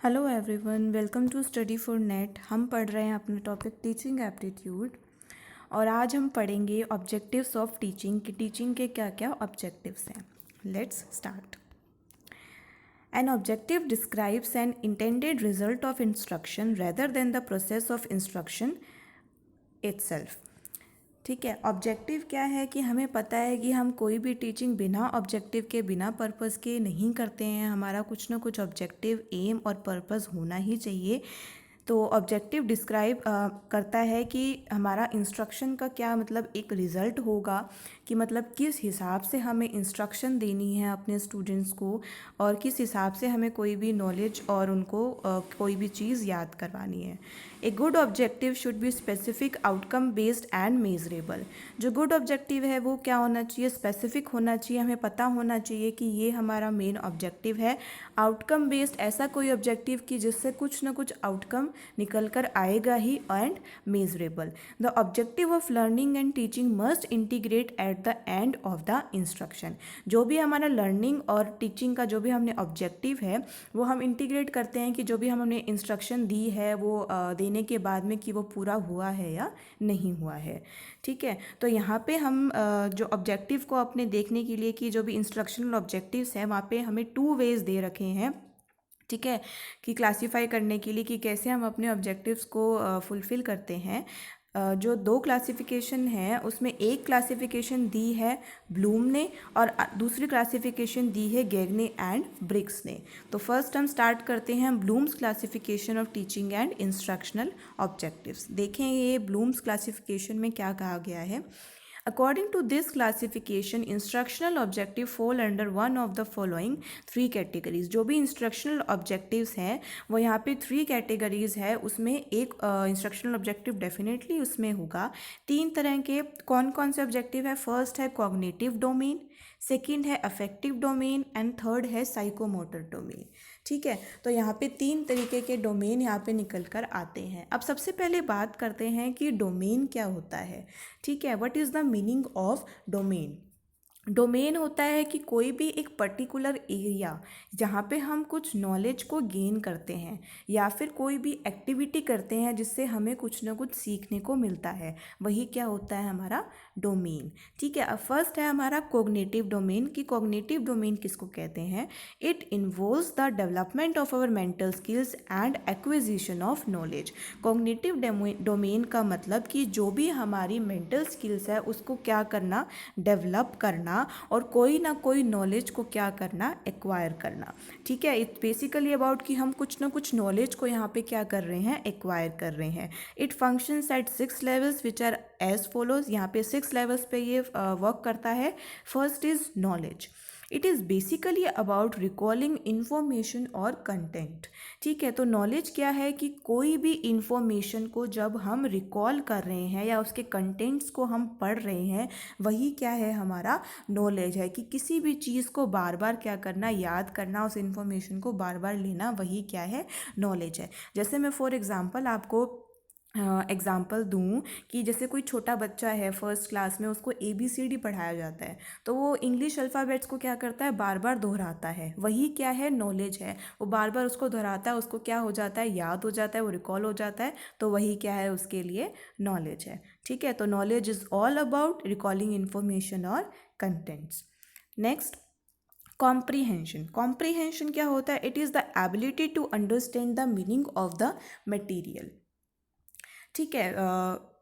Hello everyone, welcome to study for NET. हम पढ़ रहे हैं अपना टॉपिक टीचिंग एप्टीट्यूड और आज हम पढ़ेंगे ऑब्जेक्टिव्स ऑफ टीचिंग कि टीचिंग के क्या क्या ऑब्जेक्टिव्स हैं। Let's start. An objective describes an intended result of instruction rather than the process of instruction itself. ठीक है, ऑब्जेक्टिव क्या है कि हमें पता है कि हम कोई भी टीचिंग बिना ऑब्जेक्टिव के, बिना पर्पस के नहीं करते हैं। हमारा कुछ ना कुछ ऑब्जेक्टिव, एम और पर्पस होना ही चाहिए। तो ऑब्जेक्टिव डिस्क्राइब करता है कि हमारा इंस्ट्रक्शन का क्या मतलब एक रिज़ल्ट होगा, कि मतलब किस हिसाब से हमें इंस्ट्रक्शन देनी है अपने स्टूडेंट्स को और किस हिसाब से हमें कोई भी नॉलेज और उनको कोई भी चीज़ याद करवानी है। A good objective should be specific, outcome based and measurable. जो गुड ऑब्जेक्टिव है वो क्या होना चाहिए? स्पेसिफिक होना चाहिए। हमें पता होना चाहिए कि ये हमारा मेन ऑब्जेक्टिव है। आउटकम बेस्ड, ऐसा कोई ऑब्जेक्टिव कि जिससे कुछ ना कुछ आउटकम निकल कर आएगा ही। And measurable, the objective of learning and teaching must integrate at the end of the instruction. जो भी हमारा लर्निंग और टीचिंग का जो भी हमने ऑब्जेक्टिव है वो हम इंटीग्रेट करते हैं कि जो भी हमने इंस्ट्रक्शन दी है वो देने के बाद में कि वो पूरा हुआ है या नहीं हुआ है। ठीक है, तो यहाँ पे हम जो ऑब्जेक्टिव को अपने देखने के लिए कि जो भी इंस्ट्रक्शनल ऑब्जेक्टिव्स हैं वहाँ पे हमें 2 वेज दे रखे हैं। ठीक है, कि क्लासीफाई करने के लिए कि कैसे हम अपने ऑब्जेक्टिव्स को फुलफ़िल करते हैं। जो 2 क्लासिफिकेशन है उसमें एक क्लासिफिकेशन दी है ब्लूम ने और दूसरी क्लासिफिकेशन दी है गेगने एंड ब्रिक्स ने। तो फर्स्ट हम स्टार्ट करते हैं Bloom's classification of teaching and instructional objectives. देखें ये ब्लूम्स क्लासिफिकेशन में क्या कहा गया है। According to this classification, instructional objective fall under one of the following 3 categories। जो भी instructional objectives हैं वो यहाँ पे 3 categories है, उसमें एक instructional objective definitely उसमें होगा। 3 तरह के कौन कौन से objective है? फर्स्ट है cognitive domain, सेकेंड है अफेक्टिव डोमेन एंड थर्ड है साइकोमोटर डोमेन। ठीक है, तो यहाँ पे 3 तरीके के डोमेन यहाँ पे निकल कर आते हैं। अब सबसे पहले बात करते हैं कि डोमेन क्या होता है। ठीक है, what is the meaning of domain? Domain होता है कि कोई भी एक पर्टिकुलर एरिया जहाँ पे हम कुछ नॉलेज को गेन करते हैं या फिर कोई भी एक्टिविटी करते हैं जिससे हमें कुछ ना कुछ सीखने को मिलता है, वही क्या होता है? हमारा डोमेन। ठीक है, अब फर्स्ट है हमारा कोग्निटिव डोमेन। कि कोग्निटिव डोमेन किसको कहते हैं? It involves the development of our mental skills and acquisition of knowledge. Cognitive domain का मतलब कि जो भी हमारी मेंटल स्किल्स है उसको क्या करना? डेवलप करना और कोई ना कोई नॉलेज को क्या करना? एक्वायर करना। ठीक है, इट्स बेसिकली अबाउट कि हम कुछ ना कुछ नॉलेज को यहाँ पे क्या कर रहे हैं? एक्वायर कर रहे हैं। It functions at 6 levels which are as follows. यहाँ पे 6 लेवल्स पे ये वर्क करता है। First is knowledge. It is basically about recalling information और कंटेंट। ठीक है, तो नॉलेज क्या है कि कोई भी इंफॉर्मेशन को जब हम रिकॉल कर रहे हैं या उसके कंटेंट्स को हम पढ़ रहे हैं, वही क्या है? हमारा नॉलेज है। कि किसी भी चीज़ को बार बार क्या करना? याद करना, उस इंफॉर्मेशन को बार बार लेना, वही क्या है? नॉलेज है। जैसे मैं फॉर एग्जांपल आपको एग्ज़ाम्पल दूँ कि जैसे कोई छोटा बच्चा है फर्स्ट क्लास में, उसको ABCD पढ़ाया जाता है तो वो इंग्लिश अल्फ़ाबेट्स को क्या करता है? बार बार दोहराता है, वही क्या है? नॉलेज है। वो बार बार उसको दोहराता है, उसको क्या हो जाता है? याद हो जाता है, वो रिकॉल हो जाता है, तो वही क्या है? उसके लिए नॉलेज है। ठीक है, तो knowledge is all about recalling information और कंटेंट्स। Next, comprehension. कॉम्प्रीहेंशन क्या होता है? It is the ability to understand the meaning of the material. ठीक है,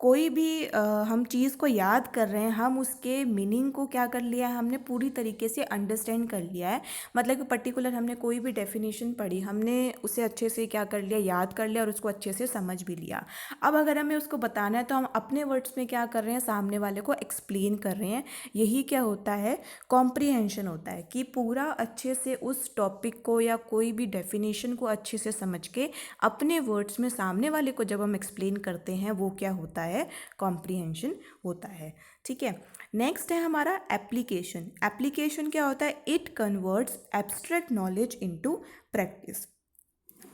कोई भी हम चीज़ को याद कर रहे हैं, हम उसके मीनिंग को क्या कर लिया है? हमने पूरी तरीके से अंडरस्टैंड कर लिया है। मतलब कि पर्टिकुलर हमने कोई भी डेफिनेशन पढ़ी, हमने उसे अच्छे से क्या कर लिया? याद कर लिया और उसको अच्छे से समझ भी लिया। अब अगर हमें उसको बताना है तो हम अपने वर्ड्स में क्या कर रहे हैं? सामने वाले को एक्सप्लेन कर रहे हैं। यही क्या होता है? कॉम्प्रीहेंशन होता है। कि पूरा अच्छे से उस टॉपिक को या कोई भी डेफिनेशन को अच्छे से समझ के अपने वर्ड्स में सामने वाले को जब हम एक्सप्लेन करते हैं, वो क्या होता है? कॉम्प्रीहेंशन होता है। ठीक है, नेक्स्ट है हमारा एप्लीकेशन। एप्लीकेशन क्या होता है? It converts abstract knowledge into practice.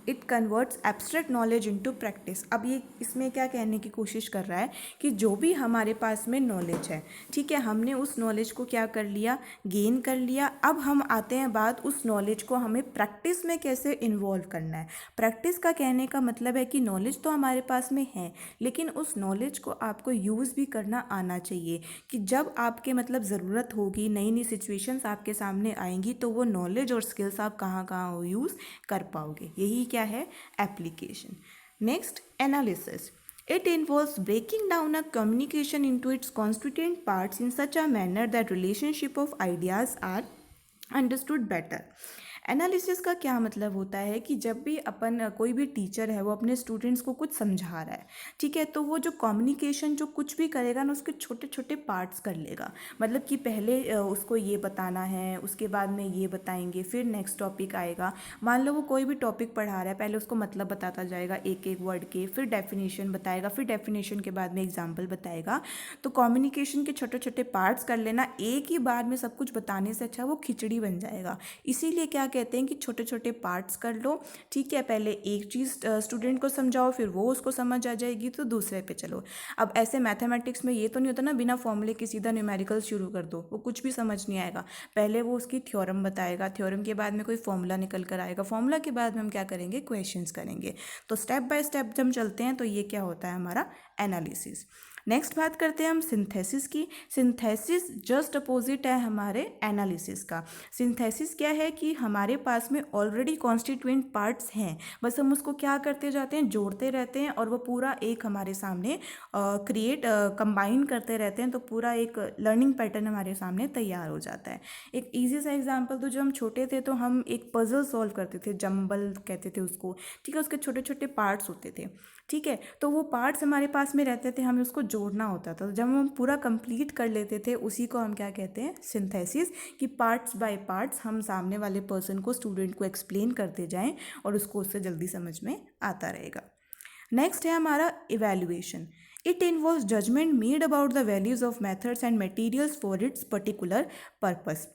It converts abstract knowledge into practice. अब ये इसमें क्या कहने की कोशिश कर रहा है कि जो भी हमारे पास में नॉलेज है, ठीक है, हमने उस नॉलेज को क्या कर लिया, गेन कर लिया। अब हम आते हैं बात उस नॉलेज को हमें प्रैक्टिस में कैसे इन्वॉल्व करना है। प्रैक्टिस का कहने का मतलब है कि नॉलेज तो हमारे पास में है, लेकिन उस नॉलेज को आपको यूज़ भी करना आना चाहिए कि जब आपके मतलब ज़रूरत होगी, नई नई सिचुएशंस आपके सामने आएंगी, तो वो नॉलेज और स्किल्स आप कहाँ कहाँ यूज़ कर पाओगे। यही क्या है, application. Next, analysis. It involves breaking down a communication into its constituent parts in such a manner that relationship of ideas are understood better. Analysis का क्या मतलब होता है कि जब भी अपन कोई भी टीचर है वो अपने स्टूडेंट्स को कुछ समझा रहा है, ठीक है, तो वो जो कम्युनिकेशन जो कुछ भी करेगा ना, उसके छोटे छोटे पार्ट्स कर लेगा। मतलब कि पहले उसको ये बताना है, उसके बाद में ये बताएंगे, फिर नेक्स्ट टॉपिक आएगा। मान लो वो कोई भी टॉपिक पढ़ा रहा है, पहले उसको मतलब बताता जाएगा एक एक वर्ड के, फिर डेफिनेशन बताएगा, फिर डेफिनेशन के बाद में एग्जाम्पल बताएगा। तो कम्युनिकेशन के छोटे छोटे पार्ट्स कर लेना, एक ही बार में सब कुछ बताने से अच्छा वो खिचड़ी बन जाएगा। इसीलिए क्या कहते हैं कि छोटे छोटे पार्ट्स कर लो, ठीक है। पहले एक चीज़ स्टूडेंट को समझाओ, फिर वो उसको समझ आ जाएगी तो दूसरे पे चलो। अब ऐसे मैथमेटिक्स में ये तो नहीं होता ना बिना फॉर्मूले के सीधा न्यूमेरिकल शुरू कर दो, वो कुछ भी समझ नहीं आएगा। पहले वो उसकी थ्योरम बताएगा, थ्योरम के बाद में कोई फॉर्मूला निकल कर आएगा, फॉर्मूला के बाद में हम क्या करेंगे, क्वेश्चंस करेंगे। तो स्टेप बाय स्टेप जब हम चलते हैं तो ये क्या होता है, हमारा एनालिसिस। नेक्स्ट बात करते हैं हम सिंथेसिस की। सिंथेसिस जस्ट अपोजिट है हमारे एनालिसिस का। सिंथेसिस क्या है कि हमारे पास में ऑलरेडी कॉन्स्टिट्यूएंट पार्ट्स हैं, बस हम उसको क्या करते जाते हैं, जोड़ते रहते हैं, और वो पूरा एक हमारे सामने कंबाइन करते रहते हैं, तो पूरा एक लर्निंग पैटर्न हमारे सामने तैयार हो जाता है। एक ईजी सा एग्जाम्पल, तो जब हम छोटे थे तो हम एक पजल सॉल्व करते थे, जंबल कहते थे उसको, ठीक है, उसके छोटे छोटे पार्ट्स होते थे, ठीक है। तो वो पार्ट्स हमारे पास में रहते थे, हमें उसको जोड़ना होता था। तो जब हम पूरा कंप्लीट कर लेते थे, उसी को हम क्या कहते हैं, सिंथेसिस। कि पार्ट्स बाय पार्ट्स हम सामने वाले पर्सन को, स्टूडेंट को एक्सप्लेन करते जाएं और उसको उससे जल्दी समझ में आता रहेगा। नेक्स्ट है हमारा evaluation. It involves judgement made about the values of methods and materials for its particular purpose.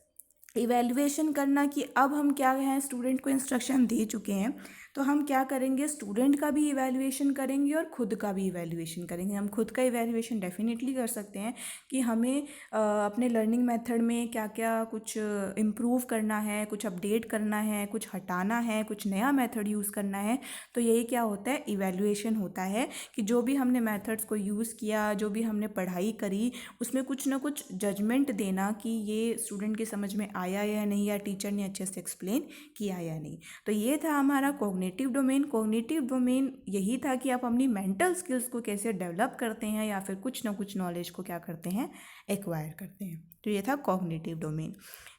Evaluation करना कि अब हम क्या हैं, स्टूडेंट को इंस्ट्रक्शन दे चुके हैं, तो हम क्या करेंगे, स्टूडेंट का भी इवैल्यूएशन करेंगे और खुद का भी इवैल्यूएशन करेंगे। हम खुद का इवैल्यूएशन डेफिनेटली कर सकते हैं कि हमें अपने लर्निंग मेथड में क्या क्या कुछ इम्प्रूव करना है, कुछ अपडेट करना है, कुछ हटाना है, कुछ नया मेथड यूज़ करना है। तो यही क्या होता है, इवैल्यूएशन होता है कि जो भी हमने मेथड्स को यूज़ किया, जो भी हमने पढ़ाई करी, उसमें कुछ ना कुछ जजमेंट देना कि ये स्टूडेंट की समझ में आया या नहीं, या टीचर ने अच्छे से एक्सप्लेन किया या नहीं। तो ये था हमारा कॉग्निटिव डोमेन। कॉग्निटिव डोमेन यही था कि आप अपनी मेंटल स्किल्स को कैसे डेवलप करते हैं, या फिर कुछ ना कुछ नॉलेज को क्या करते हैं, एक्वायर करते हैं। तो ये था कॉग्निटिव डोमेन।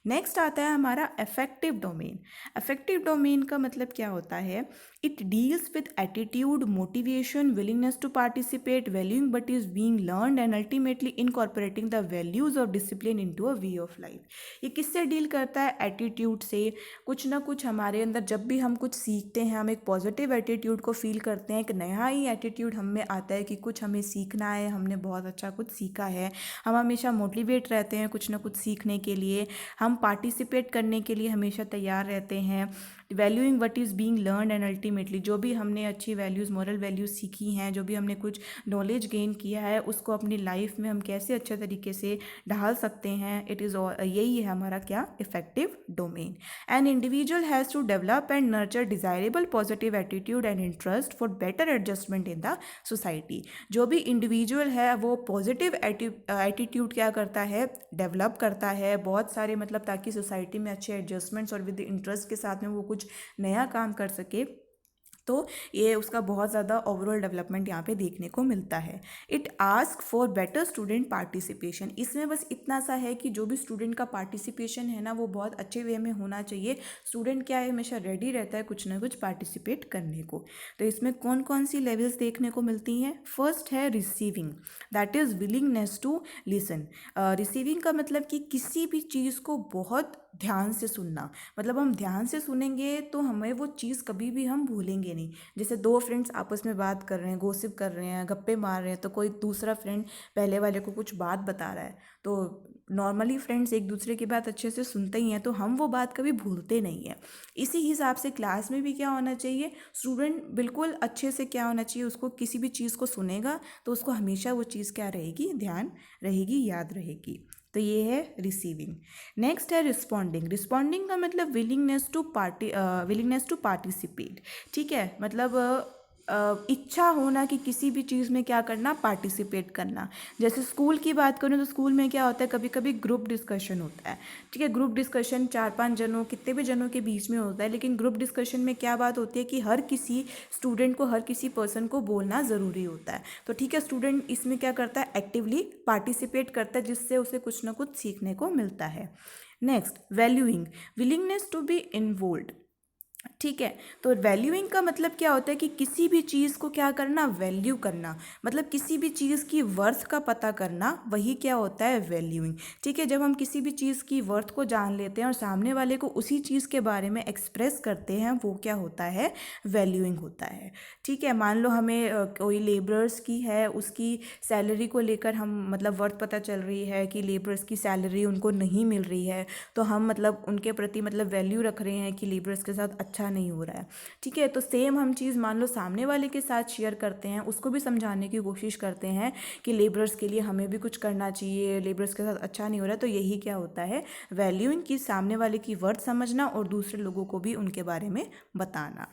नेक्स्ट आता है हमारा अफेक्टिव डोमेन। अफेक्टिव डोमेन का मतलब क्या होता है, it deals with attitude, motivation, willingness to participate, valuing but is being learned and ultimately incorporating the values of discipline into a way of life. ये किससे डील करता है, एटीट्यूड से। कुछ ना कुछ हमारे अंदर जब भी हम कुछ सीखते हैं, हम एक पॉजिटिव एटीट्यूड को फील करते हैं, एक नया ही एटीट्यूड हम में आता है कि कुछ हमें सीखना है, हमने बहुत अच्छा कुछ सीखा है। हम हमेशा मोटिवेट रहते हैं कुछ ना कुछ सीखने के लिए, हम पार्टिसिपेट करने के लिए हमेशा तैयार रहते हैं। Valuing what is being learn and ultimately जो भी हमने अच्छी वैल्यूज़, मॉरल वैल्यूज़ सीखी हैं, जो भी हमने कुछ नॉलेज गेन किया है, उसको अपनी लाइफ में हम कैसे अच्छे तरीके से ढाल सकते हैं। इट इज़ यही है हमारा क्या, effective domain. An individual has to develop and nurture desirable positive attitude and interest for better adjustment in the society. जो भी इंडिविजुअल है वो पॉजिटिव एटीट्यूड क्या करता है, डेवलप करता है बहुत सारे, मतलब ताकि सोसाइटी में अच्छे एडजस्टमेंट्स और विद इंटरेस्ट के साथ में वो कुछ नया काम कर सके। तो ये उसका बहुत ज़्यादा ओवरऑल डेवलपमेंट यहाँ पे देखने को मिलता है। It ask for better student participation. इसमें बस इतना सा है कि जो भी स्टूडेंट का पार्टिसिपेशन है ना, वो बहुत अच्छे वे में होना चाहिए। स्टूडेंट क्या है, हमेशा रेडी रहता है कुछ ना कुछ पार्टिसिपेट करने को। तो इसमें कौन कौन सी लेवल्स देखने को मिलती हैं। फर्स्ट है receiving, that is willingness to listen. Receiving का मतलब कि किसी भी चीज़ को बहुत ध्यान से सुनना। मतलब हम ध्यान से सुनेंगे तो हमें वो चीज़ कभी भी हम भूलेंगे नहीं। जैसे दो फ्रेंड्स आपस में बात कर रहे हैं, गॉसिप कर रहे हैं, गप्पे मार रहे हैं, तो कोई दूसरा फ्रेंड पहले वाले को कुछ बात बता रहा है, तो नॉर्मली फ्रेंड्स एक दूसरे की बात अच्छे से सुनते ही हैं, तो हम वो बात कभी भूलते नहीं हैं। इसी हिसाब से क्लास में भी क्या होना चाहिए, स्टूडेंट बिल्कुल अच्छे से क्या होना चाहिए, उसको किसी भी चीज़ को सुनेगा तो उसको हमेशा वो चीज़ क्या रहेगी, ध्यान रहेगी, याद रहेगी। तो ये है रिसीविंग। नेक्स्ट है रिस्पॉन्डिंग। रिस्पॉन्डिंग का मतलब विलिंगनेस टू पार्टिसिपेट। ठीक है, मतलब इच्छा होना कि किसी भी चीज़ में क्या करना, पार्टिसिपेट करना। जैसे स्कूल की बात करूँ तो स्कूल में क्या होता है, कभी कभी ग्रुप डिस्कशन होता है। ठीक है, ग्रुप डिस्कशन 4-5 जनों, कितने भी जनों के बीच में होता है, लेकिन ग्रुप डिस्कशन में क्या बात होती है कि हर किसी स्टूडेंट को, हर किसी पर्सन को बोलना ज़रूरी होता है। तो ठीक है, स्टूडेंट इसमें क्या करता है, एक्टिवली पार्टिसिपेट करता है, जिससे उसे कुछ ना कुछ सीखने को मिलता है। Next, valuing, willingness to be involve. ठीक है, तो वैल्यूइंग का मतलब क्या होता है कि किसी भी चीज़ को क्या करना, वैल्यू करना, मतलब किसी भी चीज़ की वर्थ का पता करना, वही क्या होता है, वैल्यूइंग। ठीक है, जब हम किसी भी चीज़ की वर्थ को जान लेते हैं और सामने वाले को उसी चीज़ के बारे में एक्सप्रेस करते हैं, वो क्या होता है, वैल्यूइंग होता है। ठीक है, मान लो हमें कोई लेबरर्स की है, उसकी सैलरी को लेकर हम मतलब वर्थ पता चल रही है कि लेबरर्स की सैलरी उनको नहीं मिल रही है, तो हम मतलब उनके प्रति मतलब वैल्यू रख रहे हैं कि लेबरर्स के साथ अच्छा नहीं हो रहा है। ठीक है, तो सेम हम चीज़ मान लो सामने वाले के साथ शेयर करते हैं, उसको भी समझाने की कोशिश करते हैं कि लेबरर्स के लिए हमें भी कुछ करना चाहिए, लेबरर्स के साथ अच्छा नहीं हो रहा है। तो यही क्या होता है, वैल्यूइंग, की सामने वाले की वर्थ समझना और दूसरे लोगों को भी उनके बारे में बताना।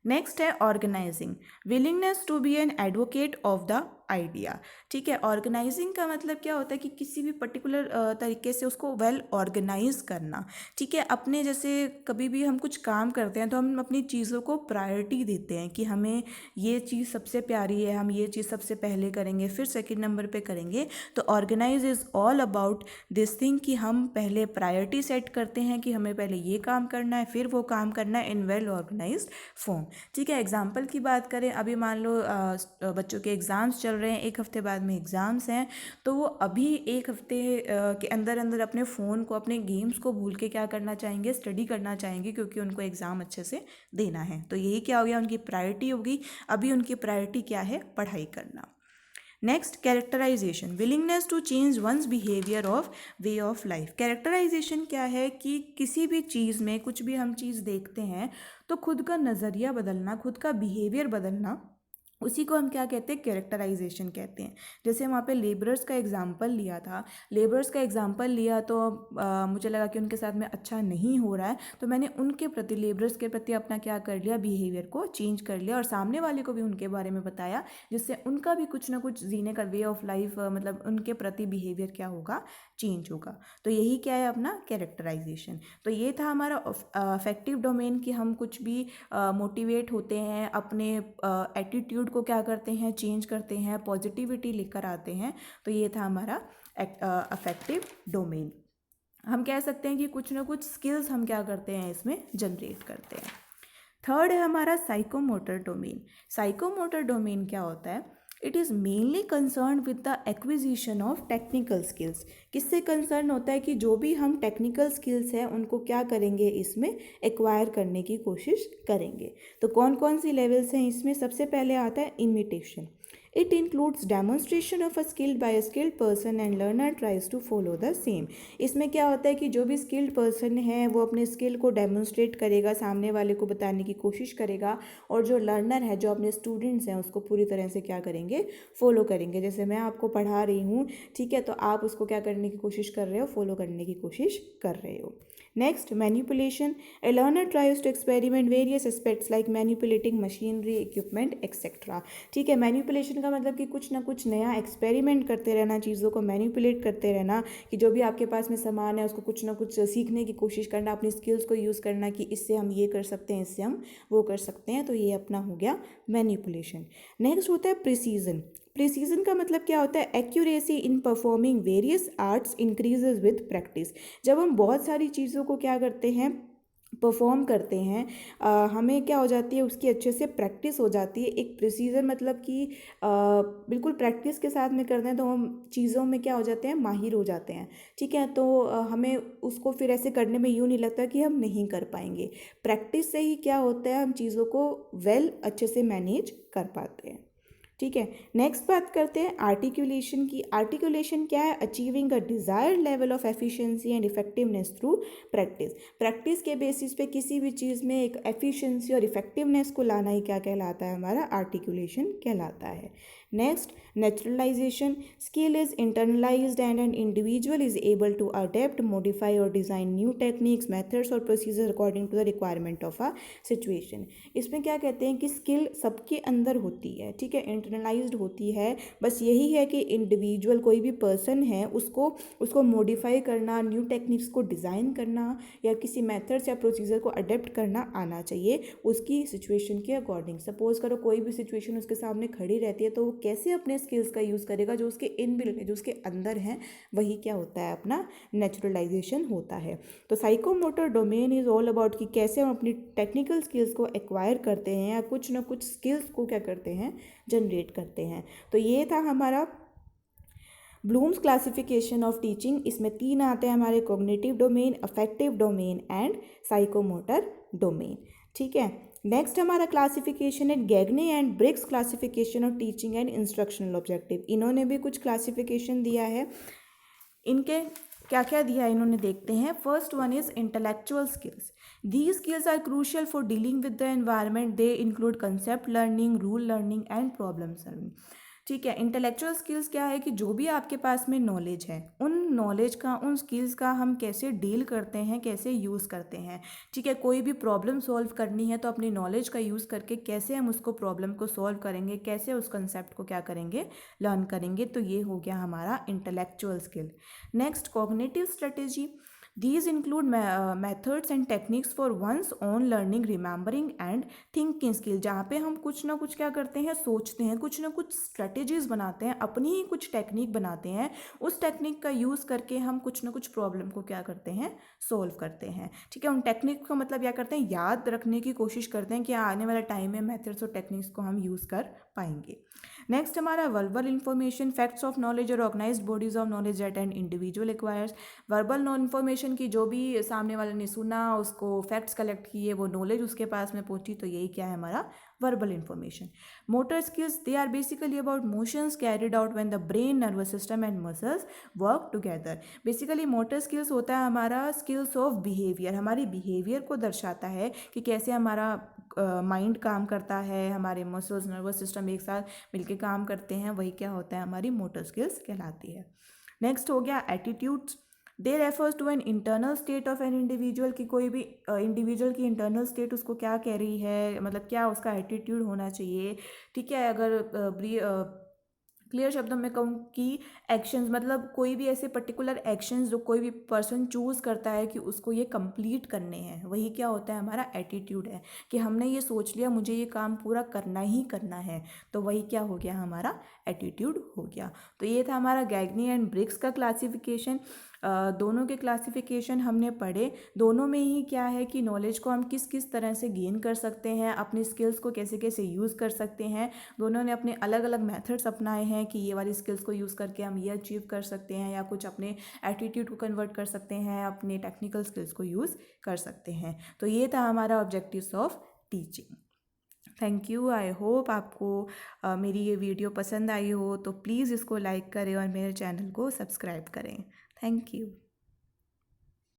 नेक्स्ट है organising, willingness to be an advocate of the idea. ठीक है, ऑर्गेनाइजिंग का मतलब क्या होता है कि किसी भी पर्टिकुलर तरीके से उसको वेल ऑर्गेनाइज करना। ठीक है, अपने जैसे कभी भी हम कुछ काम करते हैं तो हम अपनी चीज़ों को प्रायोरिटी देते हैं कि हमें ये चीज़ सबसे प्यारी है, हम ये चीज़ सबसे पहले करेंगे, फिर सेकंड नंबर पे करेंगे। तो organise is all about this thing कि हम पहले प्रायोरिटी सेट करते हैं कि हमें पहले ये काम करना है, फिर वो काम करना है इन वेल ऑर्गेनाइज्ड फॉर्म। ठीक है, एग्जाम्पल की बात करें, अभी मान लो बच्चों के एग्ज़ाम्स चल रहे हैं, एक हफ्ते बाद में एग्ज़ाम्स हैं, तो वो अभी एक हफ्ते के अंदर अंदर अपने फ़ोन को, अपने गेम्स को भूल के क्या करना चाहेंगे, स्टडी करना चाहेंगे, क्योंकि उनको एग्ज़ाम अच्छे से देना है। तो यही क्या हो गया, उनकी प्रायोरिटी होगी। अभी उनकी प्रायोरिटी क्या है, पढ़ाई करना। Next, characterisation, willingness to change once behaviour of way of life. Characterisation क्या है कि किसी भी चीज़ में, कुछ भी हम चीज़ देखते हैं तो खुद का नज़रिया बदलना, खुद का बिहेवियर बदलना, उसी को हम क्या कहते हैं, कैरेक्टराइजेशन कहते हैं। जैसे वहाँ पे लेबरर्स का एग्जांपल लिया था, लेबरर्स का एग्जांपल लिया तो मुझे लगा कि उनके साथ में अच्छा नहीं हो रहा है, तो मैंने उनके प्रति, लेबरर्स के प्रति अपना क्या कर लिया, बिहेवियर को चेंज कर लिया, और सामने वाले को भी उनके बारे में बताया, जिससे उनका भी कुछ ना कुछ जीने का वे ऑफ लाइफ, मतलब उनके प्रति बिहेवियर क्या होगा, चेंज होगा। तो यही क्या है, अपना कैरेक्टराइजेशन। तो ये था हमारा अफेक्टिव डोमेन, कि हम कुछ भी मोटिवेट होते हैं, अपने एटीट्यूड को क्या करते हैं, चेंज करते हैं, पॉजिटिविटी लेकर आते हैं। तो ये था हमारा अफेक्टिव डोमेन। हम कह सकते हैं कि कुछ ना कुछ स्किल्स हम क्या करते हैं, इसमें जनरेट करते हैं। थर्ड है हमारा साइकोमोटर डोमेन। साइकोमोटर डोमेन क्या होता है, it is mainly concern with the acquisition of technical skills. किससे कंसर्न होता है कि जो भी हम टेक्निकल स्किल्स हैं उनको क्या करेंगे, इसमें एक्वायर करने की कोशिश करेंगे। तो कौन कौन सी लेवल्स हैं इसमें, सबसे पहले आता है imitation. It includes demonstration of a skill by a skilled person and learner tries to follow the same. इसमें क्या होता है कि जो भी स्किल्ड पर्सन है वो अपने स्किल को डेमोन्स्ट्रेट करेगा, सामने वाले को बताने की कोशिश करेगा, और जो लर्नर है, जो अपने स्टूडेंट्स हैं, उसको पूरी तरह से क्या करेंगे, फॉलो करेंगे। जैसे मैं आपको पढ़ा रही हूँ, ठीक है, तो आप उसको क्या करने की कोशिश कर रहे हो, फॉलो करने की कोशिश कर रहे हो। Next, manipulation. A learner tries to experiment various aspects like manipulating machinery, equipment, etc. ठीक है, मैनिपुलेशन का मतलब कि कुछ ना कुछ नया एक्सपेरिमेंट करते रहना, चीज़ों को मैनिपुलेट करते रहना, कि जो भी आपके पास में सामान है उसको कुछ ना कुछ सीखने की कोशिश करना, अपनी स्किल्स को यूज़ करना कि इससे हम ये कर सकते हैं, इससे हम वो कर सकते हैं। तो ये अपना हो गया मैनिपुलेशन। नेक्स्ट होता है प्रिसीजन। प्रिसीजन का मतलब क्या होता है, accuracy in performing various arts increases with practice. जब हम बहुत सारी चीज़ों को क्या करते हैं, परफॉर्म करते हैं, हमें क्या हो जाती है, उसकी अच्छे से प्रैक्टिस हो जाती है। एक प्रिसीजन मतलब कि बिल्कुल प्रैक्टिस के साथ में करते हैं तो हम चीज़ों में क्या हो जाते हैं, माहिर हो जाते हैं। ठीक है, तो हमें उसको फिर ऐसे करने में यूँ नहीं लगता कि हम नहीं कर पाएंगे। प्रैक्टिस से ही क्या होता है, हम चीज़ों को अच्छे से मैनेज कर पाते हैं। ठीक है। नेक्स्ट बात करते हैं आर्टिकुलेशन की। आर्टिकुलेशन क्या है? Achieving a desired level of efficiency and effectiveness through practice. Practice के बेसिस पे किसी भी चीज़ में एक एफिशिएंसी और इफेक्टिवनेस को लाना ही क्या कहलाता है? हमारा आर्टिकुलेशन कहलाता है। Next, naturalisation. Skill is internalised and an individual is able to adept, modify और डिज़ाइन न्यू टेक्निक्स, मेथड्स और procedure according to the requirement of a situation. इसमें क्या कहते हैं कि स्किल सबके अंदर होती है, ठीक है, इंटरनलाइज्ड होती है। बस यही है कि इंडिविजुअल कोई भी पर्सन है उसको मॉडिफाई करना, न्यू टेक्निक्स को डिज़ाइन करना या किसी मेथड्स या प्रोसीजर को अडेप्ट करना आना चाहिए उसकी सिचुएशन के अकॉर्डिंग। सपोज करो कोई भी सिचुएशन उसके सामने खड़ी रहती है तो वो कैसे अपने स्किल्स का यूज़ करेगा, जो उसके इनबिल्ट है, जो उसके अंदर है, वही क्या होता है? अपना नेचुरलाइजेशन होता है। तो psychomotor domain is all about कि कैसे हम अपनी टेक्निकल स्किल्स को एक्वायर करते हैं या कुछ ना कुछ स्किल्स को क्या करते हैं? जनरेट करते हैं। तो ये था हमारा ब्लूम्स क्लासिफिकेशन ऑफ टीचिंग। इसमें 3 आते हैं हमारे: cognitive domain, affective domain and psychomotor domain. ठीक है। नेक्स्ट हमारा क्लासिफिकेशन है Gagne and Briggs classification of teaching and instructional objective. इन्होंने भी कुछ क्लासिफिकेशन दिया है। इनके क्या क्या दिया है इन्होंने, देखते हैं। First one is intellectual skills. These skills are crucial for dealing with the environment. They include concept learning, rule learning and problem solving. ठीक है। इंटेलेक्चुअल स्किल्स क्या है कि जो भी आपके पास में नॉलेज है, उन नॉलेज का, उन स्किल्स का हम कैसे डील करते हैं, कैसे यूज़ करते हैं। ठीक है। कोई भी प्रॉब्लम सॉल्व करनी है तो अपनी नॉलेज का यूज़ करके कैसे हम उसको प्रॉब्लम को सॉल्व करेंगे, कैसे उस कंसेप्ट को क्या करेंगे? लर्न करेंगे। तो ये हो गया हमारा intellectual skill. Next, cognitive strategy. These include methods and techniques for one's own learning, remembering and thinking skill। जहाँ पे हम कुछ ना कुछ क्या करते हैं? सोचते हैं, कुछ ना कुछ स्ट्रेटेजीज बनाते हैं, अपनी ही कुछ टेक्निक बनाते हैं। उस टेक्निक का यूज़ करके हम कुछ ना कुछ प्रॉब्लम को क्या करते हैं? सोल्व करते हैं। ठीक है। उन टेक्निक का मतलब क्या करते हैं? याद रखने की कोशिश करते हैं कि आने वाला टाइम में मेथड्स और टेक्निक्स को हम यूज़ कर पाएंगे। नेक्स्ट हमारा verbal information, facts of knowledge और organised bodies of knowledge that an individual acquires. Verbal non information की, जो भी सामने वाले ने सुना, उसको फैक्ट्स कलेक्ट किए, वो नॉलेज उसके पास में पहुंची, तो यही क्या है? हमारा verbal information. Motor skills, they are basically about motions carried out when the brain, nervous system and muscles work together. Basically motor skills होता है हमारा स्किल्स ऑफ बिहेवियर, हमारी बिहेवियर को दर्शाता है कि कैसे हमारा माइंड काम करता है, हमारे मसल्स, नर्वस सिस्टम एक साथ मिलके काम करते हैं, वही क्या होता है? हमारी मोटर स्किल्स कहलाती है। नेक्स्ट हो गया attitudes. They refers to an internal state of an individual, की कोई भी इंडिविजुअल की इंटरनल स्टेट उसको क्या कह रही है, मतलब क्या उसका एटीट्यूड होना चाहिए। ठीक है। अगर क्लियर शब्दों में कहूँ कि एक्शंस, मतलब कोई भी ऐसे पर्टिकुलर एक्शंस जो कोई भी पर्सन चूज़ करता है कि उसको ये कंप्लीट करने हैं, वही क्या होता है? हमारा एटीट्यूड है कि हमने ये सोच लिया मुझे ये काम पूरा करना ही करना है, तो वही क्या हो गया? हमारा एटीट्यूड हो गया। तो ये था हमारा गैग्नी एंड ब्रिग्स का क्लासिफिकेशन। दोनों के क्लासिफिकेशन हमने पढ़े। दोनों में ही क्या है कि नॉलेज को हम किस किस तरह से गेन कर सकते हैं, अपनी स्किल्स को कैसे कैसे यूज़ कर सकते हैं। दोनों ने अपने अलग अलग मेथड्स अपनाए हैं कि ये वाली स्किल्स को यूज़ करके हम ये अचीव कर सकते हैं, या कुछ अपने एटीट्यूड को कन्वर्ट कर सकते हैं, अपने टेक्निकल स्किल्स को यूज़ कर सकते हैं। तो ये था हमारा objectives of teaching. Thank you. I hope आपको मेरी ये वीडियो पसंद आई हो, तो प्लीज़ इसको लाइक करें और मेरे चैनल को सब्सक्राइब करें। Thank you.